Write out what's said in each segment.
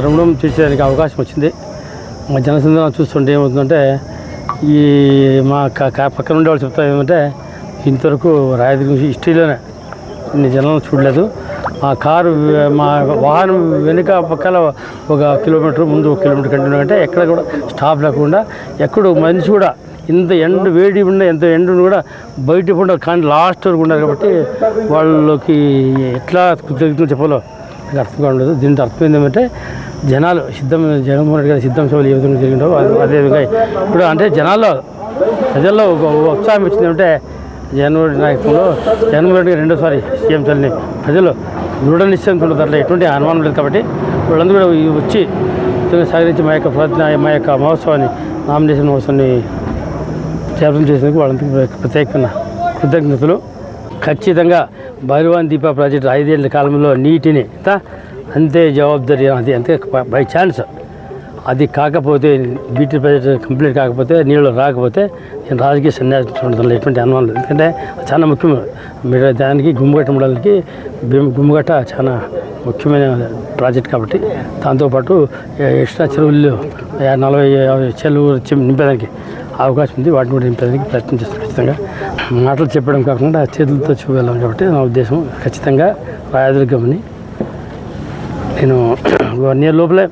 రుణం తీర్చడానికి అవకాశం వచ్చింది. మా జనసంద్రం చూస్తుంటే ఏమవుతుందంటే ఈ మా పక్కన ఉండే వాళ్ళు చెప్తారు ఏమంటే ఇంతవరకు రాయదుర్గం గురించి హిస్టరీలోనే ఇన్ని జనాలను చూడలేదు. మా కారు మా వాహనం వెనుక పక్కన 1 కిలోమీటర్ ముందు 1 కిలోమీటర్ కంటిన్యూ అంటే ఎక్కడ కూడా స్టాప్ లేకుండా ఎక్కడ మనిషి కూడా ఇంత ఎండ వేడి ఉండే ఎంత ఎండ కూడా బయట ఉండే కానీ లాస్ట్ వరకు ఉన్నారు కాబట్టి వాళ్ళకి ఎట్లా కృతజ్ఞతలు చెప్పాలో నాకు అర్థంగా ఉండదు. దీంట్లో అర్థమైంది ఏమంటే జనాలు జగన్మోహన్ రెడ్డి గారి సిద్ధం సభలు ఏ విధంగా జరిగిందో అదేవిధంగా ఇప్పుడు అంటే ప్రజల్లో ఒక ఉత్సాహం వచ్చిందంటే జగన్మోహన్ రెడ్డి నాయకులు జగన్మోహన్ రెడ్డి గారు రెండోసారి సీఎం చల్లని ప్రజలు దృఢ నిశ్చయంతో ఉంటారు. దాంట్లో ఎటువంటి అనుమానం లేదు కాబట్టి వాళ్ళందరూ కూడా వచ్చి సహకరించి మా యొక్క మహోత్సవాన్ని నామినేషన్ మహోత్సవాన్ని చేపట్టం చేసినందుకు వాళ్ళందరికీ ప్రత్యేకమైన కృతజ్ఞతలు. ఖచ్చితంగా భైరవాన్ దీప ప్రాజెక్టు 5 ఏళ్ల కాలంలో నీటిని అంతే జవాబుదారీ అది అంతే బై ఛాన్స్ అది కాకపోతే బీటీ ప్రాజెక్టు కంప్లీట్ కాకపోతే నీళ్ళు రాకపోతే నేను రాజకీయ సన్యాసం ఉండడంలో ఎటువంటి అనుమానం లేదు. ఎందుకంటే చాలా ముఖ్యం. మీరు దానికి గుమ్మగట్ట మండలానికి గుమ్మగట్ట చాలా ముఖ్యమైన ప్రాజెక్ట్ కాబట్టి దాంతోపాటు ఎక్స్ట్రా చెరువులు 40-50 చెరువులు నింపేదానికి అవకాశం ఉంది. వాటిని కూడా నింపేదానికి ప్రయత్నం చేస్తాను. ఖచ్చితంగా మాటలు చెప్పడం కాకుండా చేతులతో చూపెళ్ళాం కాబట్టి నా ఉద్దేశం ఖచ్చితంగా రాయదుర్గంని నేను 1 year లోపలే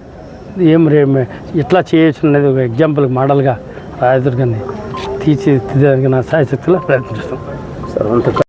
ఎట్లా చేయొచ్చు అనేది ఒక ఎగ్జాంపుల్ మోడల్గా రాయదుర్గాన్ని తీర్చిదిద్దడానికి నా సాయశక్తిలో ప్రయత్నం చేస్తాను.